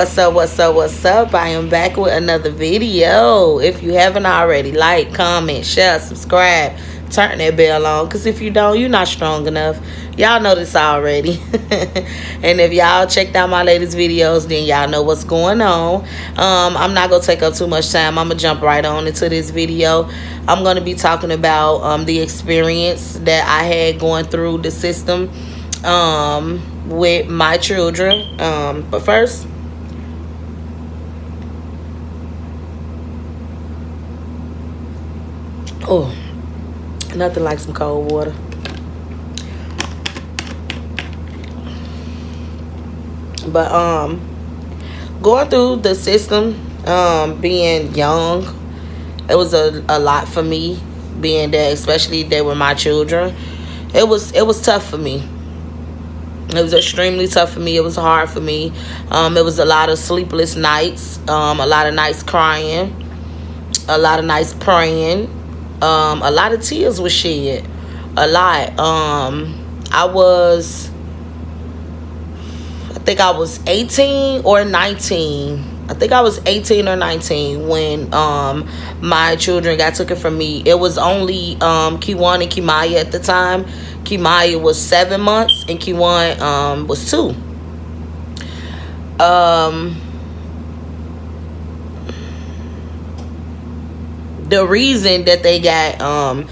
What's up? I am back with another video. If you haven't already, like, comment, share, subscribe, turn that bell on. Because if you don't, you're not strong enough. Y'all know this already. And if y'all checked out my latest videos, then y'all know what's going on. I'm not going to take up too much time. I'm going to jump right on into this video. I'm going to be talking about the experience that I had going through the system with my children. But first, oh, nothing like some cold water. But going through the system, being young, it was a lot for me. Being that, especially they were my children, it was tough for me. It was extremely tough for me. It was hard for me. It was a lot of sleepless nights, a lot of nights crying, a lot of nights praying, a lot of tears were shed, a lot. I think I was 18 or 19. I think I was 18 or 19 when my children got taken from me. It was only Kiwan and Kimaya at the time. Kimaya was 7 months and Kiwan was 2. The reason that they got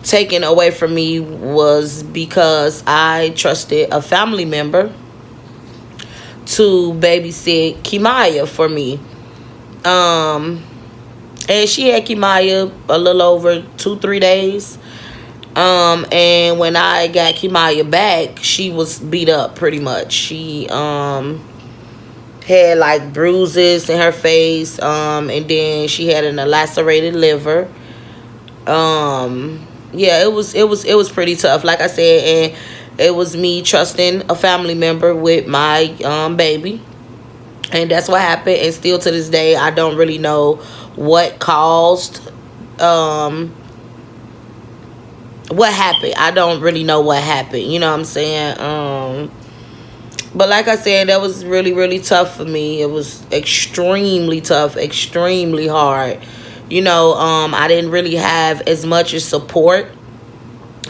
taken away from me was because I trusted a family member to babysit Kimaya for me. And she had Kimaya a little over 2-3 days. And when I got Kimaya back, she was beat up pretty much. She had like bruises in her face, and then she had an lacerated liver. Yeah, it was pretty tough, like I said, and it was me trusting a family member with my baby, and that's what happened. And still to this day, I don't really know what caused what happened. I don't really know what happened. You know what I'm saying? But like I said, that was really, really tough for me. It was extremely tough, extremely hard. I didn't really have as much as support.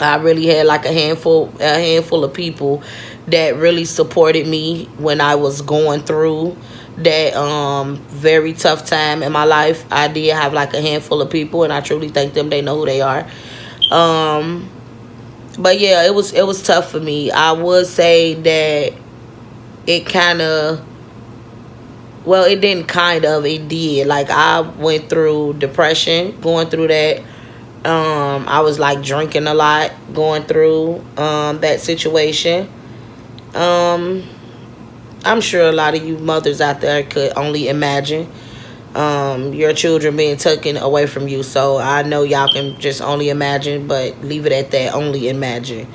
I really had like a handful of people that really supported me when I was going through that very tough time in my life. I did have like a handful of people, and I truly thank them. They know who they are. But yeah, it was tough for me. I would say that it kind of, well, it didn't kind of, it did. Like, I went through depression going through that. I was like drinking a lot going through that situation. I'm sure a lot of you mothers out there could only imagine your children being taken away from you. So I know y'all can just only imagine, but leave it at that. Only imagine.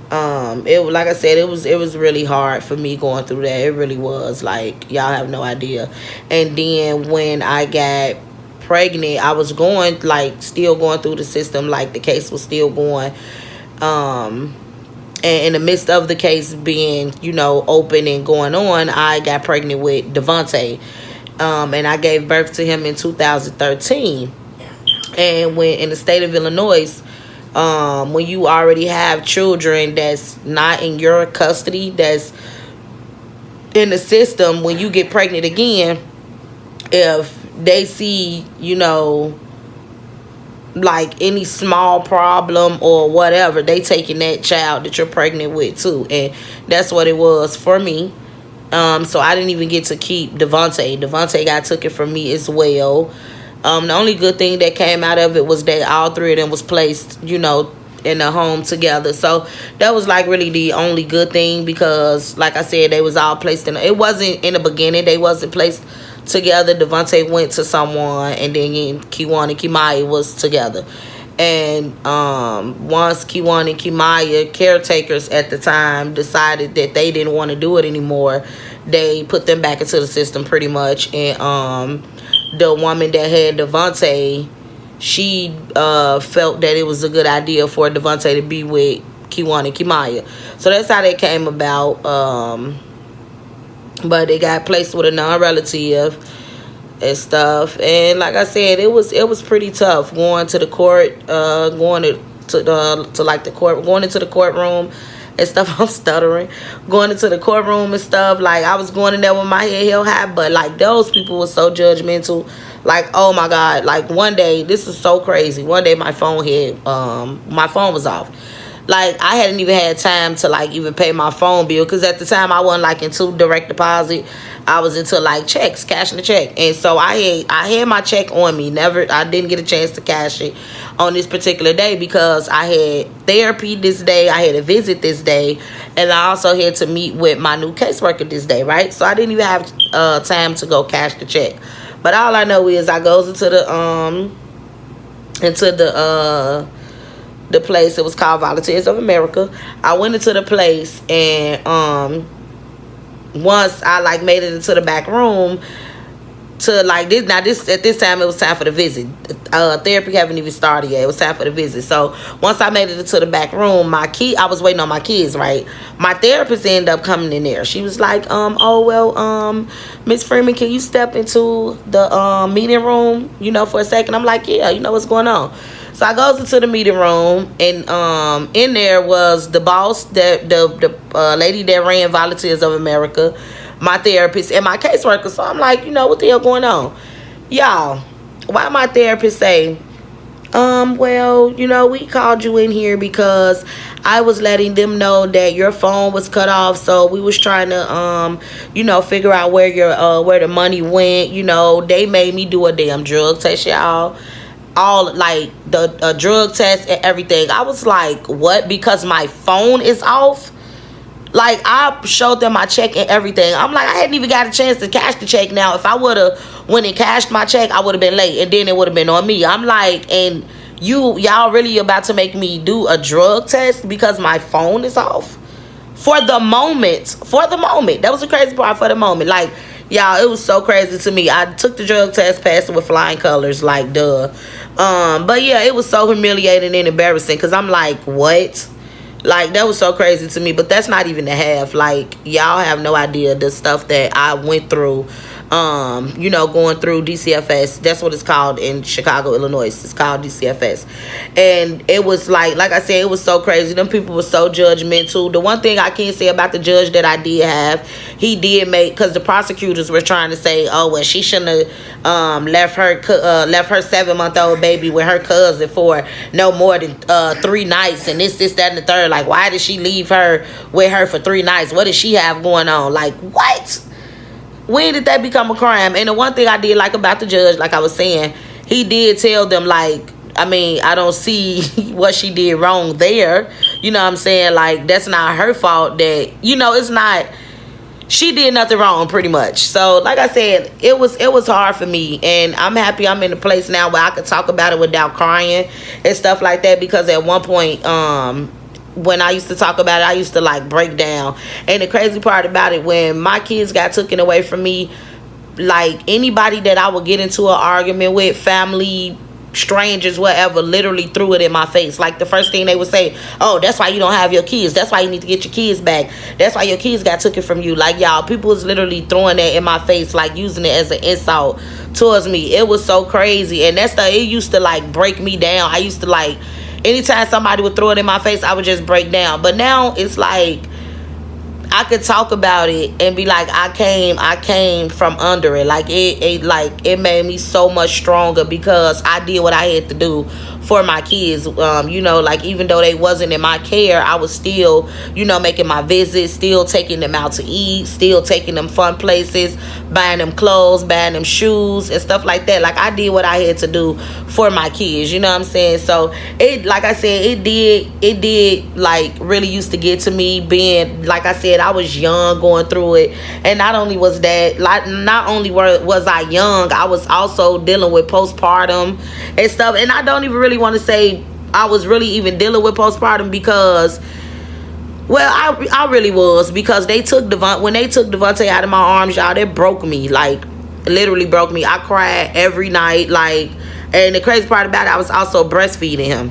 Like I said, it was really hard for me going through that. It really was. Like, y'all have no idea. And then when I got pregnant, I was still going through the system. Like, the case was still going. And in the midst of the case being, open and going on, I got pregnant with Devontae. And I gave birth to him in 2013. And when in the state of Illinois, when you already have children that's not in your custody, that's in the system, when you get pregnant again, if they see, like any small problem or whatever, they taking that child that you're pregnant with too. And that's what it was for me. So I didn't even get to keep Devontae. Devontae got took it from me as well. The only good thing that came out of it was that all three of them was placed, in a home together. So that was like really the only good thing, because like I said, they was all placed it wasn't in the beginning, they wasn't placed together. Devontae went to someone, and then Kiwan and Kimaya was together. And once Kiwan and Kimaya, caretakers at the time, decided that they didn't want to do it anymore, they put them back into the system pretty much. And the woman that had Devontae, she felt that it was a good idea for Devontae to be with Kiwan and Kimaya. So that's how they came about. but it got placed with a non-relative and stuff. And like I said, it was pretty tough going to the court, going to like the court, going into the courtroom and stuff. I'm stuttering. Going into the courtroom and stuff. Like, I was going in there with my head held high, but like those people were so judgmental. Like, oh my God. Like, one day, this is so crazy. One day my phone was off. Like, I hadn't even had time to like even pay my phone bill, because at the time I wasn't like into direct deposit. I was into like checks, cashing the check. And so I had my check on me. I didn't get a chance to cash it on this particular day because I had therapy this day. I had a visit this day, and I also had to meet with my new caseworker this day, right? So I didn't even have time to go cash the check. But all I know is I goes into the place. It was called Volunteers of America. I went into the place, and once I like made it into the back room to like this, now this at this time it was time for the visit. Therapy haven't even started yet. It was time for the visit. So once I made it into the back room, I was waiting on my kids, right? My therapist ended up coming in there. She was like, oh well, Miss Freeman, can you step into the meeting room, for a second? I'm like, yeah, what's going on? So I goes into the meeting room, and in there was the boss, the lady that ran Volunteers of America, my therapist, and my caseworker. So I'm like, what the hell going on? Y'all, why my therapist say, well, we called you in here because I was letting them know that your phone was cut off, so we was trying to figure out where the money went. They made me do a damn drug test, y'all. All like the drug test and everything. I was like, what? Because my phone is off? Like, I showed them my check and everything. I'm like, I hadn't even got a chance to cash the check. Now, if I would have went and cashed my check, I would have been late, and then it would have been on me. I'm like, and y'all really about to make me do a drug test because my phone is off? For the moment. That was the crazy part. For the moment. Like, y'all, it was so crazy to me. I took the drug test, passed it with flying colors, like, duh. But yeah, it was so humiliating and embarrassing, because I'm like, what? Like, that was so crazy to me. But that's not even the half. Like, y'all have no idea the stuff that I went through, going through DCFS. That's what it's called in Chicago, Illinois. It's called DCFS. And it was like I said, it was so crazy. Them people were so judgmental. The one thing I can say about the judge that I did have, he did make, because the prosecutors were trying to say, oh, well, she shouldn't have left her 7-month-old baby with her cousin for no more than 3 nights, and this, that, and the third. Like, why did she leave her with her for 3 nights? What does she have going on? Like, what? When did that become a crime? And the one thing I did like about the judge, like I was saying, he did tell them, like, I mean, I don't see what she did wrong there. You know what I'm saying? Like, that's not her fault. That, it's not, she did nothing wrong, pretty much. So, like I said, it was hard for me. And I'm happy I'm in a place now where I can talk about it without crying and stuff like that. Because at one point, when I used to talk about it, I used to like break down. And the crazy part about it, when my kids got taken away from me, like, anybody that I would get into an argument with, family, strangers, whatever, literally threw it in my face. Like, the first thing they would say, oh, that's why you don't have your kids. That's why you need to get your kids back. That's why your kids got taken from you. Like, y'all, people was literally throwing that in my face, like using it as an insult towards me. It was so crazy. And it used to like break me down. I used to like, anytime somebody would throw it in my face, I would just break down. But now it's like, I could talk about it and be like, I came from under it. Like, it made me so much stronger, because I did what I had to do for my kids. Like, even though they wasn't in my care, I was still, making my visits, still taking them out to eat, still taking them fun places, buying them clothes, buying them shoes and stuff like that. Like, I did what I had to do for my kids, you know what I'm saying? So like I said, it did like really used to get to me, being, like I said, I was young going through it. And not only was that, like, not only was I young, I was also dealing with postpartum and stuff. And I don't even really want to say I was really even dealing with postpartum, because, well, I really was, because when they took Devontae out of my arms, y'all, that broke me. Like, literally broke me. I cried every night. Like, and the crazy part about it, I was also breastfeeding him.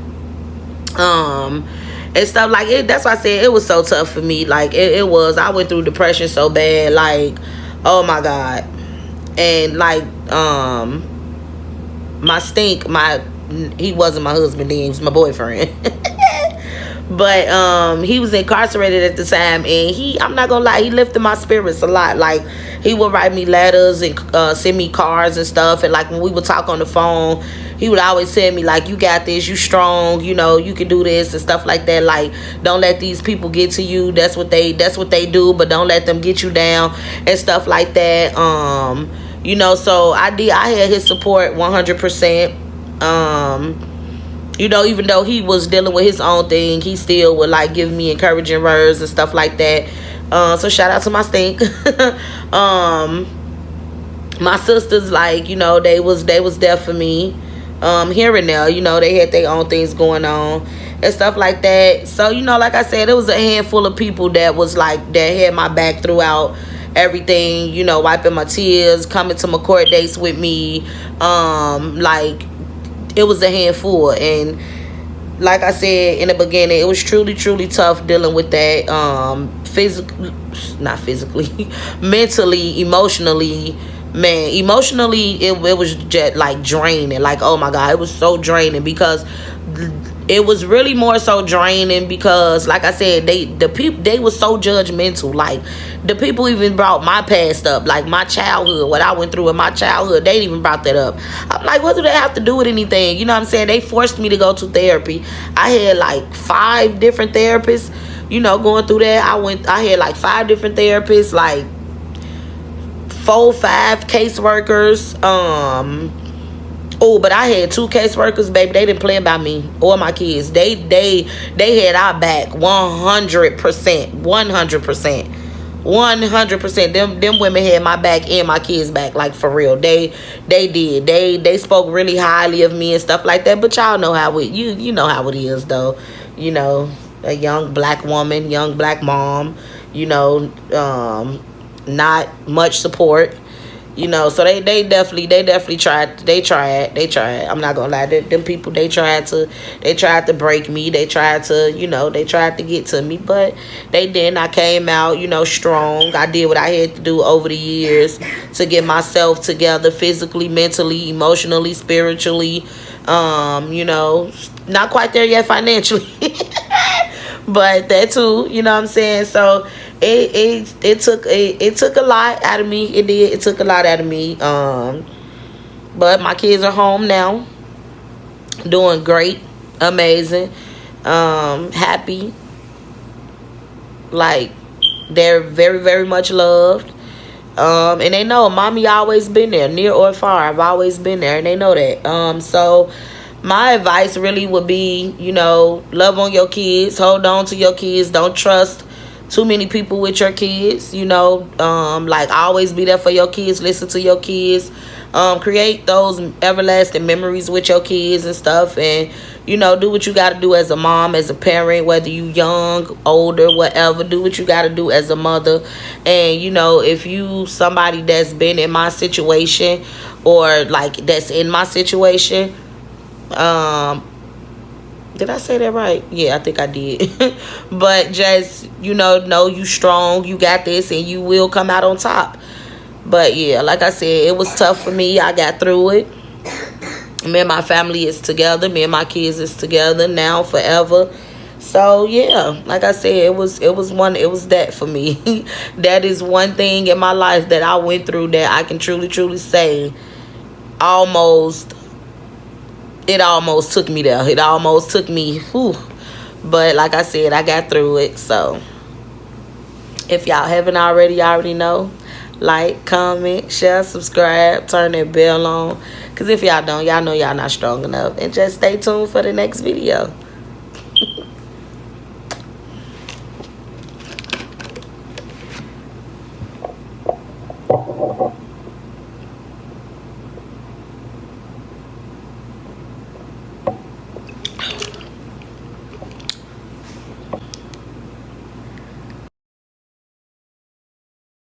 And stuff like it. That's why I said it was so tough for me. Like, it was. I went through depression so bad. Like, Oh my God. And like my stink, he wasn't my husband then, he was my boyfriend. But he was incarcerated at the time, and I'm not gonna lie, he lifted my spirits a lot. Like, he would write me letters and send me cards and stuff, and like when we would talk on the phone, he would always tell me like, you got this, you strong, you know, you can do this and stuff like that. Like, don't let these people get to you. That's what they do, but don't let them get you down and stuff like that. You know, so I had his support 100%. You know, even though he was dealing with his own thing, he still would like give me encouraging words and stuff like that. So shout out to my stink. My sisters, like, you know, they was there for me. Here and there, you know, they had their own things going on and stuff like that. So, you know, like I said, it was a handful of people that was like, that had my back throughout everything, you know, wiping my tears, coming to my court dates with me. Like, it was a handful. And like I said in the beginning, it was truly tough dealing with that, not physically, mentally, emotionally. Man, emotionally, it was just like draining. Like, oh my God, it was so draining, because it was really more so draining because, like I said, they were so judgmental. Like, the people even brought my past up, like my childhood, what I went through in my childhood. They even brought that up. I'm like, what do they have to do with anything? You know what I'm saying? They forced me to go to therapy. I had like 5 different therapists, you know, going through that. I had like 5 different therapists, like 4, 5 caseworkers. Oh, but I had 2 caseworkers, baby. They didn't play about me or my kids. They had our back 100%. 100%. Them women had my back and my kids' back, like, for real. They did. They spoke really highly of me and stuff like that. But y'all know how it, you know how it is, though. You know, a young black woman, young black mom, you know, not much support. You know, so they definitely tried. They tried. I'm not gonna lie. Them people, they tried to break me. They tried to, you know, they tried to get to me, but they didn't. I came out, you know, strong. I did what I had to do over the years to get myself together, physically, mentally, emotionally, spiritually. You know, not quite there yet financially, but that too. You know what I'm saying? So it took a lot out of me. It did. It took a lot out of me. But my kids are home now, doing great, amazing, happy. Like, they're very, very much loved. And they know mommy always been there, near or far. I've always been there, and they know that. So my advice really would be, you know, love on your kids, hold on to your kids, don't trust too many people with your kids, you know. Like, always be there for your kids, listen to your kids, create those everlasting memories with your kids and stuff, and, you know, do what you got to do as a mom, as a parent, whether you young, older, whatever. Do what you got to do as a mother. And, you know, if you somebody that's been in my situation, or like that's in my situation, did I say that right? Yeah, I think I did. But just, you know you strong, you got this, and you will come out on top. But yeah, like I said, it was tough for me. I got through it. Me and my family is together. Me and my kids is together now, forever. So yeah, like I said, it was that for me. That is one thing in my life that I went through that I can truly say it almost took me there. It almost took me, whew. But like I said, I got through it. So if y'all haven't already, y'all already know. Like, comment, share, subscribe, turn that bell on. Because if y'all don't, y'all know y'all not strong enough. And just stay tuned for the next video.